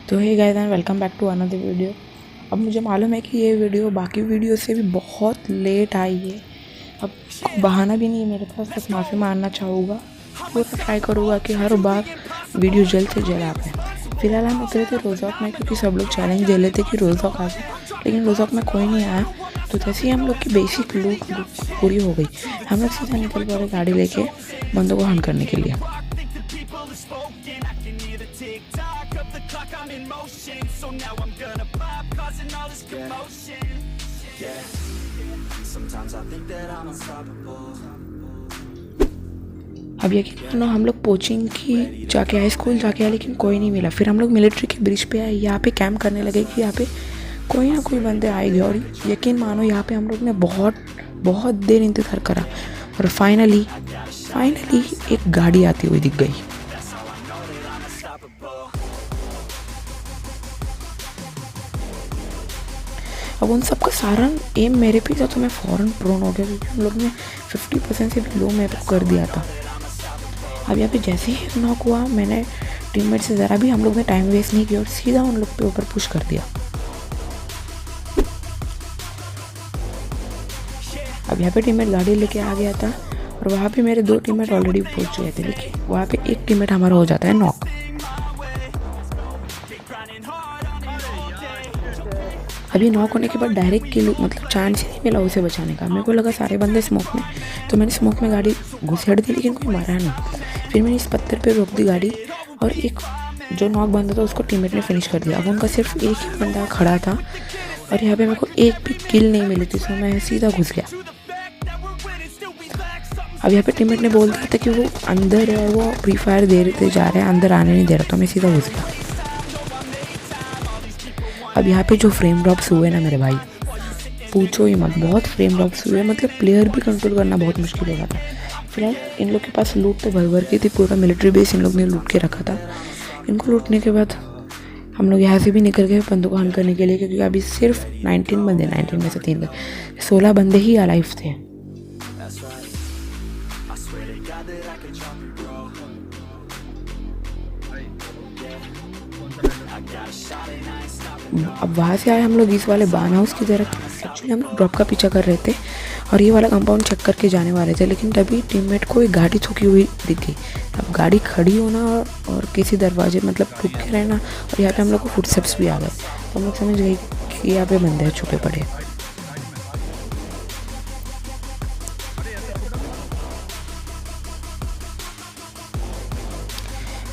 तो hey guys and welcome back to another video. अब मुझे मालूम है कि ये वीडियो बाकी वीडियो से भी बहुत लेट आई है। अब बहाना भी नहीं है मेरे पास, बस माफ़ी मांगना चाहूँगा। पूरा ट्राई करूँगा कि हर बार वीडियो जल्द से जल्द आ पाए। फिलहाल हम उतरे थे रोज़ॉक में, क्योंकि सब लोग चैलेंज दे लेते कि रोज़ॉक आ जाए, लेकिन रोज़ॉक में कोई नहीं आया। तो जैसे ही हम लोग की बेसिक लूट पूरी हो गई, हम लोग सीधा निकल पड़े गाड़ी लेके बंदों को हंट करने के लिए। अब यकीन मानो हम लोग कोचिंग की जाके आए, स्कूल जाके आए, लेकिन कोई नहीं मिला। फिर हम लोग मिलिट्री के ब्रिज पे आए, यहाँ पे कैंप करने लगे कि यहाँ पे कोई ना कोई बंदे आएंगे। और यकीन मानो यहाँ पे हम लोग ने बहुत देर इंतज़ार करा और फाइनली एक गाड़ी आती हुई दिख गई। अब उन सबका सारा एम मेरे पे था, तो मैं फ़ौरन प्रोन हो गया, क्योंकि उन लोग ने 50% से भी लो मेरे को कर दिया था। अब यहाँ पे जैसे ही नॉक हुआ, मैंने टीममेट से ज़रा भी हम लोग ने टाइम वेस्ट नहीं किया और सीधा उन लोग पे ऊपर पुश कर दिया। अब यहाँ पे टीममेट गाड़ी लेके आ गया था और वहाँ पे मेरे 2 टीममेट ऑलरेडी पहुँच गए थे, लेकिन वहाँ पे एक टीममेट हमारा हो जाता है नॉक। अभी नॉक होने के बाद डायरेक्ट किल, मतलब चांस ही नहीं मिला उसे बचाने का। मेरे को लगा सारे बंदे स्मोक में, तो मैंने स्मोक में गाड़ी घुसेड़ दी, लेकिन कोई मारा नहीं। फिर मैंने इस पत्थर पे रोक दी गाड़ी और एक जो नॉक बंदा था उसको टीममेट ने फिनिश कर दिया। अब उनका सिर्फ एक ही बंदा खड़ा था और यहाँ पे मेरे को एक भी किल नहीं मिली थी, तो मैं सीधा घुस गया। अब यहाँ पे टीममेट ने बोल दिया था कि वो अंदर है, वो फ्री फायर दे रहे थे, जा रहे हैं, अंदर आने नहीं दे रहा, तो मैं सीधा घुस गया। अब यहाँ पे जो फ्रेम ड्रॉप्स हुए ना मेरे भाई, पूछो ही मत, बहुत फ्रेम ड्रॉप्स हुए। मतलब प्लेयर भी कंट्रोल करना बहुत मुश्किल हो था। फिलहाल इन लोग के पास लूट तो भर की थी, पूरा मिलिट्री बेस इन लोग ने लूट के रखा था। इनको लूटने के बाद हम लोग यहाँ से भी निकल गए बंदों को हंट करने के लिए, क्योंकि अभी सिर्फ 19 बंदे, 19 में से 3 16 बंदे ही अलाइव थे। अब वहाँ से आए हम लोग इस वाले बान हाउस की तरफ। एक्चुअली हम लोग ड्रॉप का पीछा कर रहे थे और ये वाला कंपाउंड चेक करके जाने वाले थे, लेकिन तभी टीममेट को एक गाड़ी ठुकी हुई दिख गई। अब गाड़ी खड़ी होना और किसी दरवाजे मतलब ठुक के रहना, और यहाँ पे हम लोग को फुटस्टेप्स भी आ गए, तो हम लोग समझ गए कि यहाँ पे बंदे छुपे पड़े।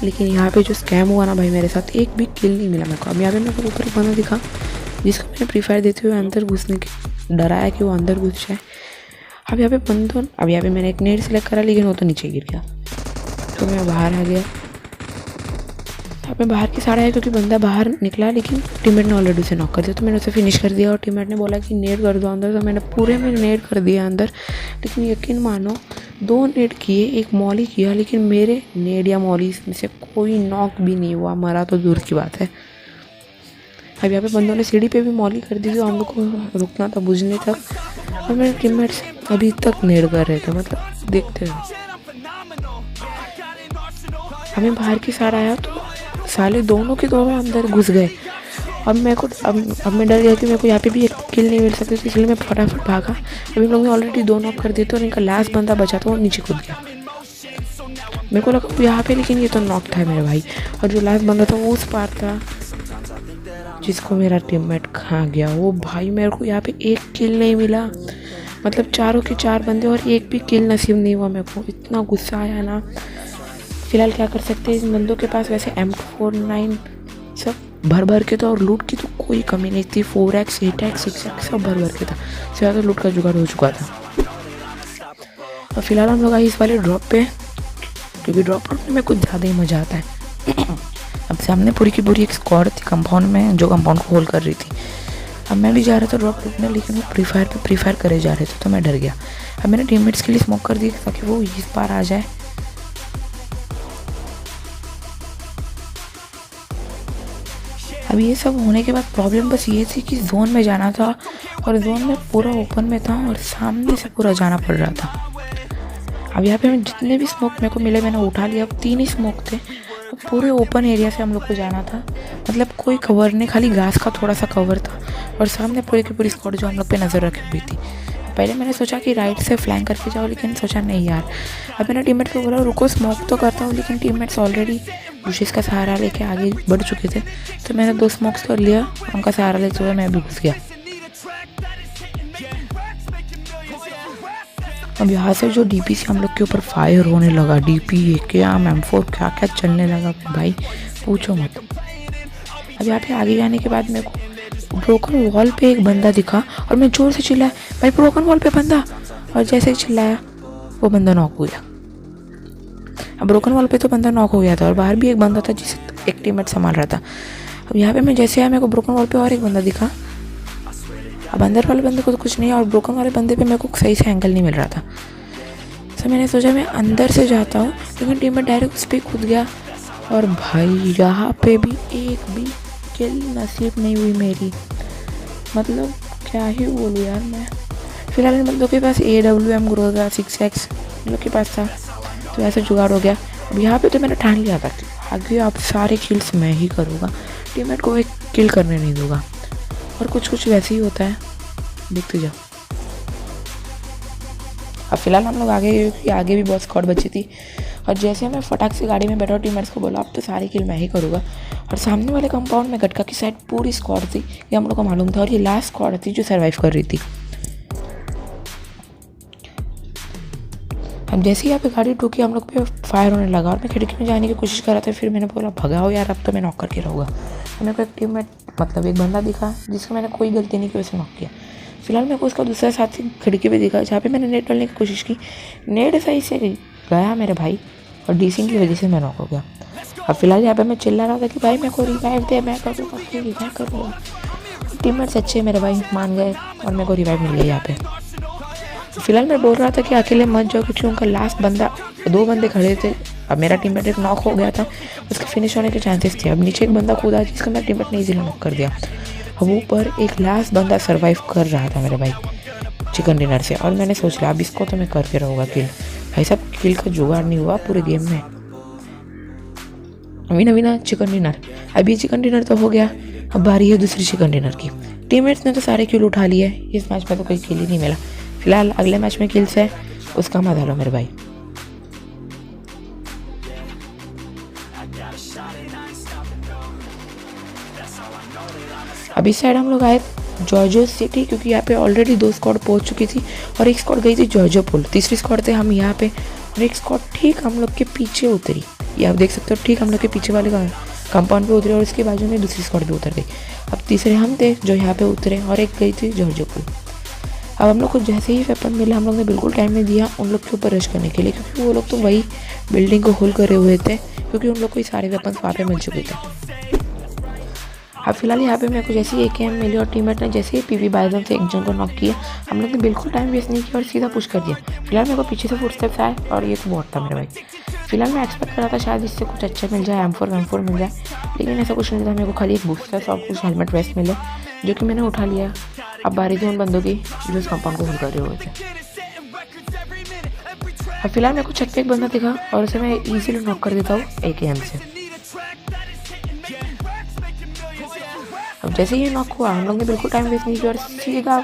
लेकिन यहाँ पे जो स्कैम हुआ ना भाई, मेरे साथ एक भी किल नहीं मिला मेरे को। अब यहाँ पे मेरे को ऊपर एक बंदा दिखा, जिसको मैंने प्री फायर देते हुए अंदर घुसने के डराया कि वो अंदर घुस जाए। अब यहाँ पे मैंने एक नेट सेलेक्ट करा, लेकिन वो तो नीचे गिर गया, तो मैं बाहर आ गया। अब मैं बाहर की साइड आया, क्योंकि बंदा बाहर निकला, लेकिन टीममेट ने ऑलरेडी उसे नॉक कर दिया, तो मैंने उसे फिनिश कर दिया। और टीममेट ने बोला कि नेट कर दो अंदर, तो मैंने पूरे में नेट कर दिया अंदर। लेकिन यकीन मानो 2 नेट किए, एक मॉली किया, लेकिन मेरे नेट या मॉली में से कोई नॉक भी नहीं हुआ, मरा तो दूर की बात है। अब यहाँ पे बंदों ने सीढ़ी पे भी मॉली कर दी, तो हम लोग को रुकना था बुझने तक, और मेरे टीममेट्स अभी तक नेट कर रहे थे, मतलब देखते रहो। हमें बाहर की साइड आया तो साले दोनों के दोनों अंदर घुस गए। अब मैं डर गया कि मेरे को यहाँ पे भी एक किल नहीं मिल सकती, इसलिए मैं फटाफट भागा। अभी लोग ने ऑलरेडी 2 नॉक कर दिए थे और इनका लास्ट बंदा बचा था, वो नीचे कूद गया। मेरे को लगा यहाँ पे, लेकिन ये तो नॉक था मेरे भाई, और जो लास्ट बंदा था वो उस पार था, जिसको मेरा टीममेट खा गया। वो भाई मेरे को यहाँ पे एक किल नहीं मिला, मतलब 4 के 4 बंदे और एक भी किल नसीब नहीं हुआ मेरे को। इतना गुस्सा आया ना। फिलहाल क्या कर सकते हैं, इन बंदों के पास वैसे M249 सब भर के था, और लूट की तो कोई कमी नहीं थी। 4x 8x 6x सब भर के था, सिवा तो लूट का जुगाड़ हो चुका था। और फिलहाल हम लोग आए इस वाले ड्रॉप पे, क्योंकि ड्रॉप में कुछ ज़्यादा ही मज़ा आता है। अब सामने पूरी की पूरी एक स्क्वाड थी कंपाउंड में, जो कंपाउंड को होल्ड कर रही थी। अब मैं भी जा रहा था ड्रॉप लूटने, लेकिन वो प्री फायर करे जा रहे थे, तो मैं डर गया। अब मैंने टीममेट्स के लिए स्मोक कर दी ताकि वो इस पार आ जाए। अब ये सब होने के बाद प्रॉब्लम बस ये थी कि जोन में जाना था, और जोन में पूरा ओपन में था और सामने से पूरा जाना पड़ रहा था। अब यहाँ पे मैं जितने भी स्मोक मेरे को मिले मैंने उठा लिया। अब 3 ही स्मोक थे, पूरे ओपन एरिया से हम लोग को जाना था, मतलब कोई कवर नहीं, खाली घास का थोड़ा सा कवर था और सामने पूरी की पूरी स्क्वाड जो हम लोग पे नज़र रखी हुई थी। पहले मैंने सोचा कि राइट से फ्लैंक करके जाओ, लेकिन सोचा नहीं यार। अब मैंने टीममेट को बोला रुको स्मोक तो करता हूँ, लेकिन टीममेट्स ऑलरेडी बुशेस का सहारा लेके आगे बढ़ चुके थे, तो मैंने 2 स्मोक्स कर लिया, उनका सहारा लेते हुए मैं भी घुस गया। अब यहाँ से जो डीपी से हम लोग के ऊपर फायर होने लगा, डीपी AKM M4 क्या क्या चलने लगा भाई, पूछो मत। अब यहाँ पे आगे जाने के बाद मेरे को ब्रोकन वॉल पे एक बंदा दिखा और मैं जोर से चिल्लाया भाई ब्रोकन वॉल पे बंदा, और जैसे ही चिल्लाया वो बंदा नॉक हो गया। अब ब्रोकन वॉल पे तो बंदा नॉक हो गया था और बाहर भी एक बंदा था जिसे एक टीममेट संभाल रहा था। अब यहाँ पे मैं जैसे आया मेरे को ब्रोकन वॉल पे और एक बंदा दिखा। अब अंदर वाले बंदे को तो कुछ नहीं, और ब्रोकन वाले बंदे पे मेरे को सही से एंगल नहीं मिल रहा था, तो मैंने सोचा मैं अंदर से जाता हूँ, लेकिन टीममेट डायरेक्ट उस पर कूद गया। और भाई यहाँ पे भी एक भी किल नसीब नहीं हुई मेरी, मतलब क्या ही बोलूँ यार मैं। फिलहाल इन बंदों के पास AWM ग्रोजा 6x इन लोग के पास था, तो ऐसे जुगाड़ हो गया। अब यहाँ पे तो मैंने ठान लिया था आगे अब सारे किल्स मैं ही करूँगा, टीममेट को एक किल करने नहीं दूंगा, और कुछ वैसे ही होता है, देखते जाओ। अब फिलहाल हम लोग आगे भी बहुत स्क्वाड बची थी, और जैसे मैं फटाक से गाड़ी में बैठा और टीममेट्स को बोला अब तो सारी किल मैं ही करूँगा, और सामने वाले कंपाउंड में गटका की साइड पूरी स्क्वाड थी, ये हम लोग को मालूम था, और ये लास्ट स्क्वाड थी जो सर्वाइव कर रही थी। अब जैसे ही यहाँ पे गाड़ी ठोकी हम लोग पे फायर होने लगा, और मैं खिड़की में जाने की कोशिश कर रहा था, फिर मैंने बोला भगाओ यार, अब तो मैं नॉक करके रहूँगा। मेरे को एक टीममेट मतलब एक बंदा दिखा जिसका मैंने कोई गलती नहीं की, उसे नॉक किया। फिलहाल मेरे को उसका दूसरा साथी खिड़की पे दिखा, जहाँ पे मैंने नेट डालने की कोशिश की, नेट सही से गया मेरे भाई, और डीसिंग की वजह से मैं नॉक हो गया। अब फिलहाल यहाँ पे मैं चिल्ला रहा था कि भाई मेरे को रिवाइव दे, मैं करूँगा। टीममेट्स अच्छे मेरे भाई मान गए और मेरे को रिवाइव मिल गया यहाँ पे। फिलहाल मैं बोल रहा था कि अकेले मत जाओ, क्योंकि उनका लास्ट बंदा 2 बंदे खड़े थे। अब मेरा टीममेट एक नॉक हो गया था, उसके फिनिश होने के चांसेस थे। अब नीचे एक बंदा कूदा जिसका मेरा टीममेट ने इजीली नॉक कर दिया। अब ऊपर एक लास्ट बंदा सर्वाइव कर रहा था मेरे भाई चिकन डिनर से, और मैंने सोच लिया अब इसको तो मैं करके रहूँगा किल। भाई साहब किल का जुगाड़ नहीं हुआ पूरे गेम में। अभी ना चिकन डिनर, अभी चिकन डिनर तो हो गया, अब बारी है दूसरी चिकन डिनर की। टीममेट्स ने तो सारे किल उठा लिए, इस मैच में तो कोई किल ही नहीं मिला। फिलहाल अगले मैच में किल्स है, उसका मजा लो मेरे भाई। अभी साइड हम लोग आए जॉर्जियो सिटी, क्योंकि यहाँ पे ऑलरेडी 2 स्क्वाड पहुँच चुकी थी और एक स्क्वाड गई थी जॉर्जियो पुल, तीसरी स्क्वाड थे हम यहाँ पे, और एक स्क्वाड ठीक हम लोग के पीछे उतरी। ये आप देख सकते हो, ठीक हम लोग के पीछे वाले कंपाउंड पे उतरे, और उसके बाजू में दूसरी स्क्वाड भी उतर गई। अब तीसरे हम थे जो यहाँ पे उतरे, और एक गई थी जॉर्जियो पुल। अब हम लोग को जैसे ही वेपन मिला हम लोग ने बिल्कुल टाइम नहीं दिया उन लोग के ऊपर रश करने के लिए, क्योंकि वो लोग तो वही बिल्डिंग को होल्ड करे हुए थे, क्योंकि उन लोग को सारे वेपन वहाँ पे मिल चुके थे। अब फिलहाल यहाँ पे मेरे को जैसे ही AKM मिली और टीममेट ने जैसे ही PV बाइजन से एक जन को नॉक किया, हम लोग ने बिल्कुल टाइम वेस्ट नहीं किया और सीधा पुश कर दिया। फिलहाल मेरे को पीछे से फुटस्टेप्स आए, और ये तो बहुत था मेरे भाई। फिलहाल मैं एक्सपेक्ट कर रहा था शायद इससे कुछ अच्छा मिल जाए, M4 मिल जाए, लेकिन ऐसा कुछ नहीं था। मेरे को खाली एक बूस्टर और कुछ हेलमेट वेस्ट मिले, जो कि मैंने उठा लिया। अब बारी थी उन बंदों की जो उस कंपाउंड को होल्ड कर रहे हुए थे। अब फिलहाल मेरे को छत पे एक बंदा दिखा, और उसे मैं इजीली नॉक कर देता हूँ AKM से। अब जैसे ही नॉक हुआ हम लोग ने बिल्कुल टाइम वेस्ट नहीं किया और सीधा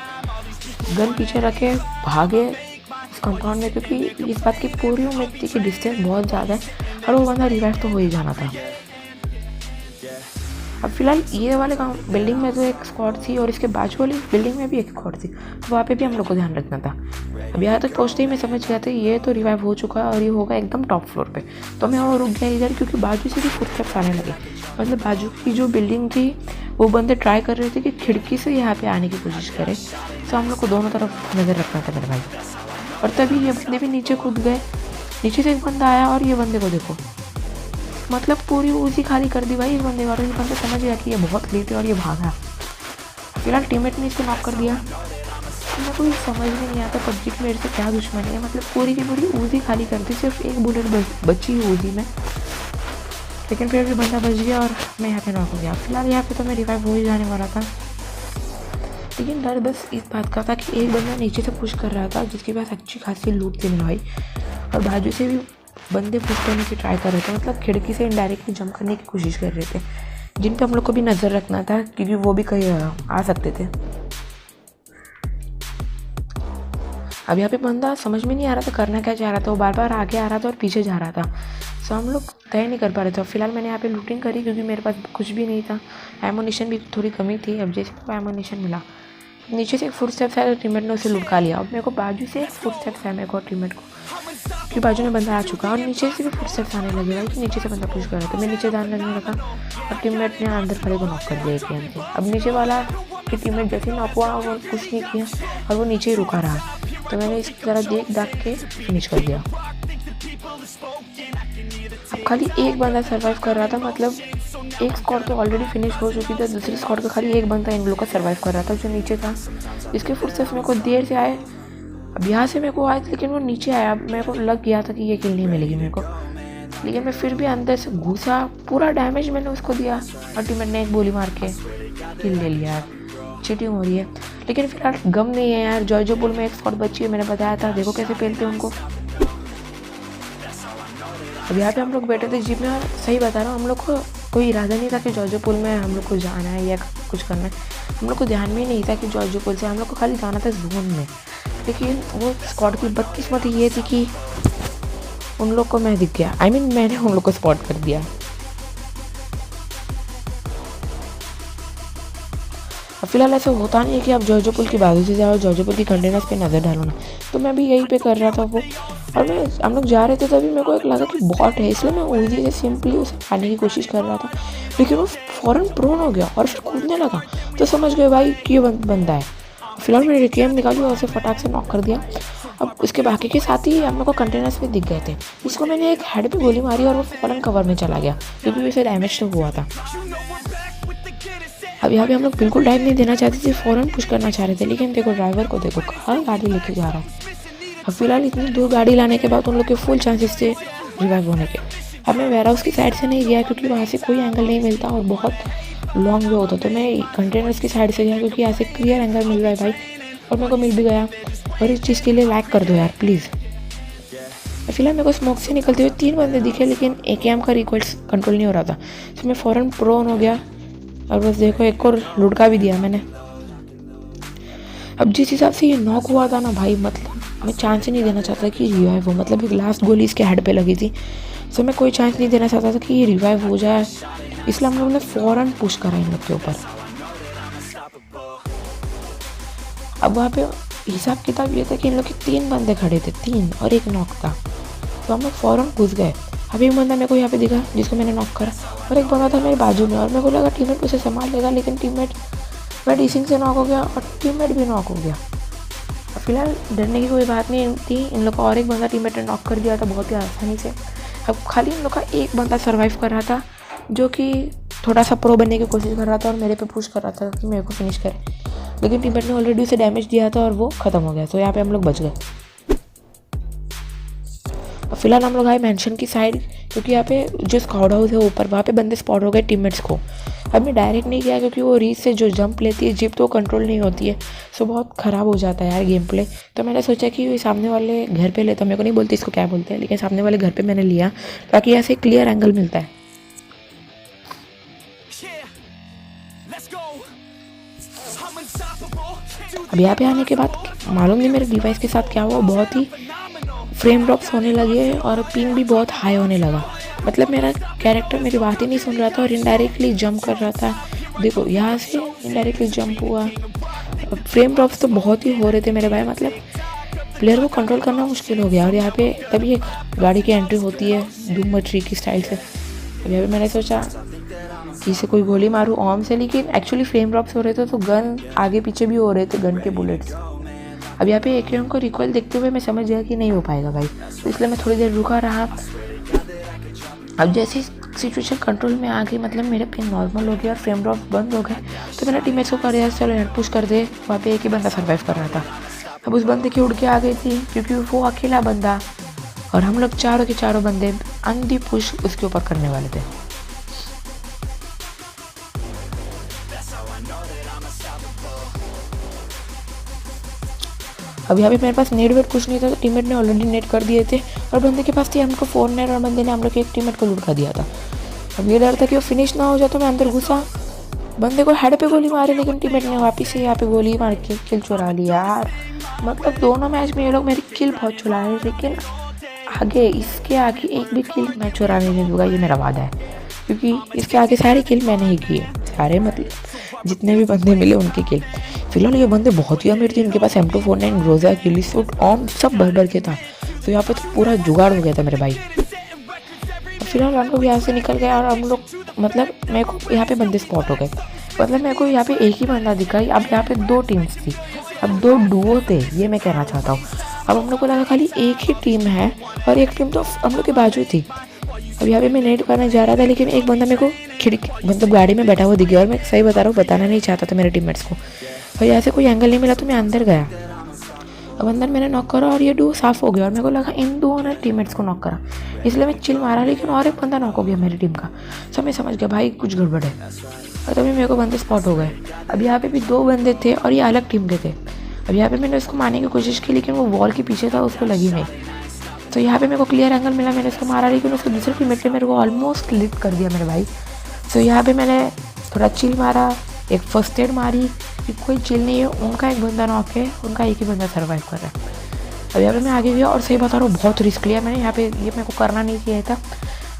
गन पीछे रखे भागे उस कंपाउंड में, क्योंकि इस बात की पूरी उम्मीद थी कि डिस्टेंस बहुत ज़्यादा है और वो बंदा रिवाइव तो हो ही जाना था। अब फिलहाल ये वाले बिल्डिंग में तो एक स्क्वाड थी, और इसके बाजू वाली बिल्डिंग में भी एक स्क्वाड थी, तो वहाँ पे भी हम लोग को ध्यान रखना था। अब यहाँ तक पहुँचते ही मैं समझ गया था ये तो रिवाइव हो चुका है और ये होगा एकदम टॉप फ्लोर पे, तो मैं और रुक गया इधर, क्योंकि बाजू से भी फुटस्टेप्स आने लगे। मतलब बाजू की जो बिल्डिंग थी वो बंदे ट्राई कर रहे थे कि खिड़की से यहाँ पे आने की कोशिश करें, तो हम लोग को दोनों तरफ नज़र रखना था मेरे भाई। और तभी ये बंदे भी नीचे कूद गए, नीचे से एक बंदा आया और ये बंदे को देखो, मतलब पूरी उसी खाली कर दी भाई इस बंदे वाले। ये बंदा समझ गया कि ये बहुत लेट है और ये भागा। फिलहाल टीममेट ने इसको नॉक कर दिया। मेरे को समझ में नहीं आता पबजी की मेरे से क्या दुश्मनी है, मतलब पूरी की पूरी ऊजी खाली कर दी, सिर्फ एक बुलेट बची ऊजी में, लेकिन फिर भी बंदा बच गया और मैं यहाँ पे नॉक हो गया। फिलहाल यहाँ पे तो मैं रिवाइव हो ही जाने वाला था, लेकिन डर बस इस बात का था कि एक बंदा नीचे से पुश कर रहा था जिसके पास अच्छी खासी लूट थी मेरे भाई, और बाजू से भी बंदे पुश करने की ट्राई कर रहे थे, मतलब खिड़की से इनडायरेक्टली जंप करने की कोशिश कर रहे थे, जिन पे हम लोग को भी नज़र रखना था क्योंकि वो भी कहीं आ सकते थे। अब यहाँ पे बंदा समझ में नहीं आ रहा था करना क्या चाह रहा था, वो बार बार आगे आ रहा था और पीछे जा रहा था। सो हम लोग तय नहीं कर पा रहे थे। फिलहाल मैंने यहाँ पे लूटिंग करी क्योंकि मेरे पास कुछ भी नहीं था, एमोनिशन भी थोड़ी कमी थी। अब जैसे को एमोनिशन मिला, नीचे से एक फुट स्टेप्स आया, टीममेट ने उसे लुटका लिया। अब मेरे को बाजू से एक फुट स्टेप्स आया मेरे को टीममेट को, क्योंकि बाजू में बंदा आ चुका और नीचे से भी फुट स्टेप्स आने लगे भाई, कि नीचे से बंदा पुश कर रहा था। मैं नीचे ध्यान लगने लगा और टीममेट ने अंदर खड़े को नॉक कर दिया एटीएम से। अब नीचे वाला कि टीममेट जैसे ही नॉक हुआ वो कुछ नहीं किया और वो नीचे ही रुका रहा, तो मैंने इसकी तरह देख के फिनिश कर दिया। अब खाली एक बंदा सर्वाइव कर रहा था, मतलब एक स्क्वाड तो ऑलरेडी फिनिश हो चुकी थी, दूसरी स्क्वाड का खाली एक बंदा इन लोग का सर्वाइव कर रहा था जो नीचे था। इसके फुटस्टेप्स मेरे को देर से आए, अब यहाँ से मेरे को आए लेकिन वो नीचे आया। अब मेरे को लग गया था कि ये किल नहीं मिलेगी मेरे को, लेकिन मैं फिर भी अंदर से घुसा, पूरा डैमेज मैंने उसको दिया और टीममेट ने एक गोली मार के किल ले लिया। चीटिंग हो रही है, लेकिन फिलहाल गम नहीं है यार। जॉर्जो पुल में एक स्क्वाड बची है, मैंने बताया था, देखो कैसे पेलते हैं उनको। अब यहाँ पे हम लोग बैठे थे जीप में और सही बता रहा हूँ, हम लोग को कोई इरादा नहीं था कि जॉर्जो पुल में हम लोग को जाना है या कुछ करना है। हम लोग को ध्यान में नहीं था कि जॉर्जो पुल से हम लोग को खाली जाना था जोन में। लेकिन वो स्क्वाड की बदकिस्मती ये थी कि उन लोग को मैं दिख गया, मैंने उन लोग को स्पॉट कर दिया। अब फिलहाल ऐसा होता नहीं है कि आप जॉर्जो पुल की बाजू से जाओ, जॉर्जो पुल की कंटेनर्स पे नज़र डालो ना, तो मैं भी यहीं पे कर रहा था वो। और हम लोग जा रहे थे तभी मेरे को एक लगा कि बॉट है, इसलिए मैं ईजी से सिंपली उसे पाने की कोशिश कर रहा था, लेकिन वो फ़ौरन प्रोन हो गया और फिर कूदने लगा, तो समझ गए भाई कि ये बंदा है। फिलहाल मैंने रिकेम निकाली और उसे फटाक से नॉक कर दिया। अब उसके बाकी के साथ ही हम लोग को कंटेनर्स में दिख गए थे, इसको मैंने एक हेड पे गोली मारी और वो फ़ौरन कवर में चला गया क्योंकि उसे डैमेज तो हुआ था। अब यहाँ पे हम लोग बिल्कुल टाइम नहीं देना चाहते थे, फ़ौरन पुश करना चाह रहे थे, लेकिन देखो ड्राइवर को देखो कहाँ गाड़ी लेके जा रहा है। अब फिलहाल इतनी दूर गाड़ी लाने के बाद उन लोग के फुल चांसेस थे रिवाइव होने के। अब मैं वेयर हाउस की साइड से नहीं गया क्योंकि वहाँ से कोई एंगल नहीं मिलता और बहुत लॉन्ग वे होता, तो मैं कंटेनर्स की साइड से गया क्योंकि यहाँ से क्लियर एंगल मिल रहा है भाई, और मेरे को मिल भी गया। और इस चीज़ के लिए लाइक कर दो यार प्लीज़। फिलहाल मेरे को स्मोक से निकलते हुए 3 बंदे दिखे, लेकिन AKM का रिकॉइल कंट्रोल नहीं हो रहा था, तो मैं फ़ौरन प्रोन हो गया और बस देखो एक और लुढ़का भी दिया मैंने। अब जिस हिसाब से ये नॉक हुआ था ना भाई, मतलब मैं चांस ही नहीं देना चाहता कि रिवाइव हो, मतलब एक लास्ट गोली इसके हेड पे लगी थी, तो मैं कोई चांस नहीं देना चाहता था कि ये रिवाइव हो जाए, इसलिए हम लोगों ने फ़ौरन पुश करा इन लोग के ऊपर। अब वहाँ पे हिसाब किताब ये था कि इन लोग के 3 बंदे खड़े थे, 3 और एक नॉक था, तो हम लोग फ़ौरन घुस गए। अब एक बंदा मेरे को यहाँ पे दिखा जिसको मैंने नॉक करा, और एक बंदा था मेरे बाजू में और मेरे को लगा टीममेट उसे संभाल लेगा, लेकिन टीममेट मैं डीसिंग से नॉक हो गया और टीममेट भी नॉक हो गया। फिलहाल डरने की कोई बात नहीं थी, इन लोग का और एक बंदा टीममेट ने नॉक कर दिया था बहुत ही आसानी से। अब खाली इन लोग का एक बंदा सर्वाइव कर रहा था जो कि थोड़ा सा प्रो बनने की कोशिश कर रहा था और मेरे पे पुश कर रहा था कि मेरे को फिनिश करे, लेकिन टीममेट ने ऑलरेडी उसे डैमेज दिया था और वो ख़त्म हो गया, तो यहाँ पे हम लोग बच गए। और फिलहाल हम लोग आए मैंशन की साइड, क्योंकि यहाँ पे जो स्क्वाड हाउस है ऊपर, वहाँ पे बंदे स्पॉट हो गए टीममेट्स को। अब मैं डायरेक्ट नहीं किया क्योंकि वो रीच से जो जंप लेती है जीप, तो कंट्रोल नहीं होती है, सो बहुत ख़राब हो जाता है यार गेम प्ले। तो मैंने सोचा कि सामने वाले घर पे लेता, मेरे को नहीं बोलती इसको क्या बोलते हैं, लेकिन सामने वाले घर पे मैंने लिया ताकि यहाँ से क्लियर एंगल मिलता है। अब यहाँ पे आने के बाद मालूम नहीं मेरे डिवाइस के साथ क्या हुआ, बहुत ही फ्रेम ड्रॉप्स होने लगे और पिंग भी बहुत हाई होने लगा, मतलब मेरा कैरेक्टर मेरी बात ही नहीं सुन रहा था और इनडायरेक्टली जंप कर रहा था। देखो यहाँ से इनडायरेक्टली जंप हुआ, फ्रेम ड्रॉप्स तो बहुत ही हो रहे थे मेरे भाई, मतलब प्लेयर को कंट्रोल करना मुश्किल हो गया। और यहाँ पे तभी एक गाड़ी की एंट्री होती है धूम ट्री की स्टाइल से। अब यहाँ पे मैंने सोचा कि इसे कोई गोली मारूँ ऑम से, लेकिन एक्चुअली फ्रेम ड्रॉप्स हो रहे थे तो गन आगे पीछे भी हो रहे थे गन के बुलेट्स। अब यहाँ पे AKM को रिकॉइल देखते हुए मैं समझ गया कि नहीं हो पाएगा भाई, तो इसलिए मैं थोड़ी देर रुका रहा। अब जैसे सिचुएशन कंट्रोल में आ गई, मतलब मेरे पिन नॉर्मल हो गया और फ्रेम ड्रॉप बंद हो गए, तो मैंने टीममेट्स को कर दिया चलो हेड पुश कर दे। वहाँ पे एक ही बंदा सर्वाइव कर रहा था, अब उस बंदे की उड़ के आ गई थी क्योंकि वो अकेला बंदा, और हम लोग चारों के चारों बंदे अंधी पुश उसके ऊपर करने वाले थे। अब यहाँ पे मेरे पास नेट वेट कुछ नहीं था, तो टीममेट ने ऑलरेडी नेट कर दिए थे और बंदे के पास थी हमको 4 नेट और बंदे ने हम लोग के एक टीममेट को लुढ़का दिया था। अब ये डर था कि वो फिनिश ना हो जाए, तो मैं अंदर घुसा, बंदे को हेड पे गोली मारी, लेकिन टीममेट ने वापस से यहाँ पे गोली मार के किल चुरा लिया यार। मतलब दोनों मैच में ये लोग मेरी किल बहुत चुरा रहे, लेकिन आगे इसके आगे एक भी किल मैं चुराने नहीं दूंगा, ये मेरा वादा है, क्योंकि इसके आगे सारे किल मैंने ही किए, सारे मतलब जितने भी बंदे मिले उनके किल। फिलहाल ये बंदे बहुत ही अमीर थे, इनके पास M249 Groza Kili suit on सब भर भर के था, तो यहाँ पे तो पूरा जुगाड़ हो गया था मेरे भाई। फिलहाल हम लोग यहाँ से निकल गए और हम लोग मतलब मेरे को यहाँ पे बंदे स्पॉट हो गए, मतलब मेरे को यहाँ पे एक ही बंदा दिखा। अब यहाँ पे 2 टीम्स थी, अब 2 डुओ थे, ये मैं कहना चाहता हूँ। अब हम लोग को लगा खाली एक ही टीम है और एक टीम तो हम लोग के बाजू थी। अब यहाँ पे मैं नेट करने जा रहा था, लेकिन एक बंदा मेरे को खिड़की मतलब गाड़ी में बैठा हुआ दिख गया, और मैं सही बता रहा हूँ, बताना नहीं चाहता था मेरे टीममेट्स को, और यहाँ से कोई एंगल नहीं मिला तो मैं अंदर गया। अब अंदर मैंने नॉक करा और ये डुओ साफ हो गया, और मेरे को लगा इन दो ने टीममेट्स को नॉक करा, इसलिए मैं चिल मारा, लेकिन और एक बंदा नॉक हो गया मेरी टीम का। सब मैं समझ गया भाई कुछ गड़बड़ है, और तभी मेरे को बंदे स्पॉट हो गए। अब यहाँ पे भी 2 बंदे थे और ये अलग टीम के थे। अब यहाँ पे मैंने उसको मारने की कोशिश की, लेकिन वो वॉल के पीछे था, उसको लगी नहीं। तो यहाँ पे मेरे को क्लियर एंगल मिला, मैंने उसको मारा, लेकिन उसको दूसरे टीममेट ने मेरे को ऑलमोस्ट लिट कर दिया मेरे भाई। तो यहाँ पे मैंने थोड़ा चिल मारा, एक फर्स्ट एड मारी कि कोई चिल नहीं है, उनका एक बंदा नॉक है, उनका एक ही बंदा सर्वाइव कर रहा है। अब यहाँ पे मैं आगे गया और सही बता रहा हूँ बहुत रिस्क लिया मैंने यहाँ पे, ये मेरे को करना नहीं चाहिए था।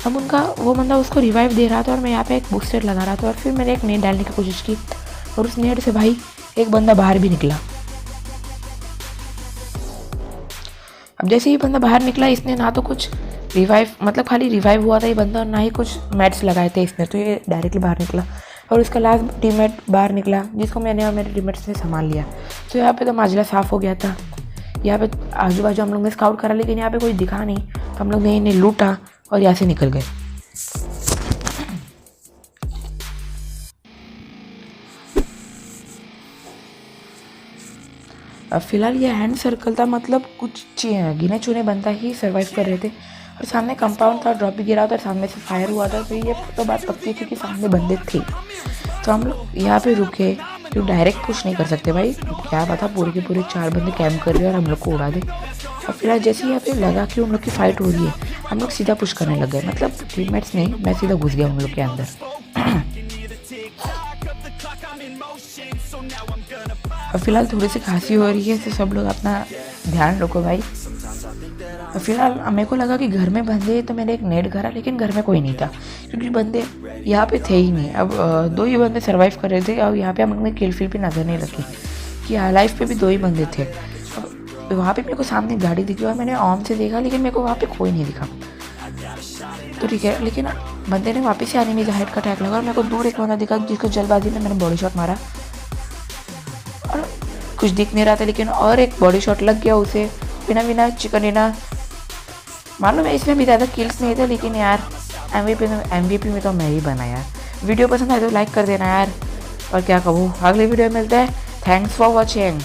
अब उनका वो बंदा उसको रिवाइव दे रहा था और मैं यहाँ पे एक बूस्टर लगा रहा था, और फिर मैंने एक नेट डालने की कोशिश की और उस नेट से भाई एक बंदा बाहर भी निकला। अब जैसे ही बंदा बाहर निकला, इसने ना तो कुछ रिवाइव मतलब खाली रिवाइव हुआ था ये बंदा, और ना ही कुछ मैट्स लगाए थे इसने, तो ये डायरेक्टली बाहर निकला और उसका लास्ट टीममेट बाहर निकला, जिसको मैंने और मेरे टीममेट्स ने संभाल लिया। तो यहाँ पे तो माजला साफ़ हो गया था। यहाँ पे आजू बाजू हम लोग ने स्काउट करा, लेकिन यहाँ पे कोई दिखा नहीं, तो हम लोग ने इन्हें लूटा और यहाँ से निकल गए। अब फिलहाल ये हैंड सर्कल था, मतलब कुछ गिने चुने बंदा ही सर्वाइव कर रहे थे, और सामने कंपाउंड था, ड्रॉप भी गिरा था और सामने से फायर हुआ था, तो ये तो बात पक्की थी कि सामने बंदे थे। तो हम लोग यहाँ पे रुके, तो डायरेक्ट पुश नहीं कर सकते भाई, क्या पता पूरे के पूरे 4 बंदे कैम्प कर रहे हैं और हम लोग को उड़ा दे। और फिलहाल जैसे यहाँ पे लगा कि उन लोग की फाइट हो रही है, हम लोग सीधा पुश करने लग गए, मतलब टीममेट्स नहीं, मैं सीधा घुस गया उन लोग के अंदर। और फिलहाल थोड़ी सी खांसी हो रही है, तो सब लोग अपना ध्यान रखो भाई। और फिलहाल मेरे को लगा कि घर में बंदे, तो मैंने एक नेट करा, लेकिन घर में कोई नहीं था, क्योंकि बंदे यहाँ पे थे ही नहीं। अब 2 ही बंदे सर्वाइव कर रहे थे, और यहाँ पे हम लोग ने किल फिल भी नज़र नहीं रखी कि लाइफ पे भी 2 ही बंदे थे। अब वहाँ पे मेरे को सामने गाड़ी दिखी और मैंने ऑन से देखा, लेकिन मेरे को वहाँ पे कोई नहीं दिखा। तो ठीक है, लेकिन बंदे ने वापस से आने में हेड का अटैक लगा और मेरे को दूर एक बंदा दिखा, जिसको जल्दबाजी में मैंने बॉडी शॉट मारा और कुछ दिख नहीं रहा था, लेकिन और एक बॉडी शॉट लग गया उसे, बिना चिकन डिनर। मालूम है इसमें भी ज़्यादा किल्स नहीं थे, लेकिन यार MVP में तो मैं ही बना यार। वीडियो पसंद आए तो लाइक कर देना यार, और क्या कहूँ, अगले वीडियो में मिलता है। Thanks for watching.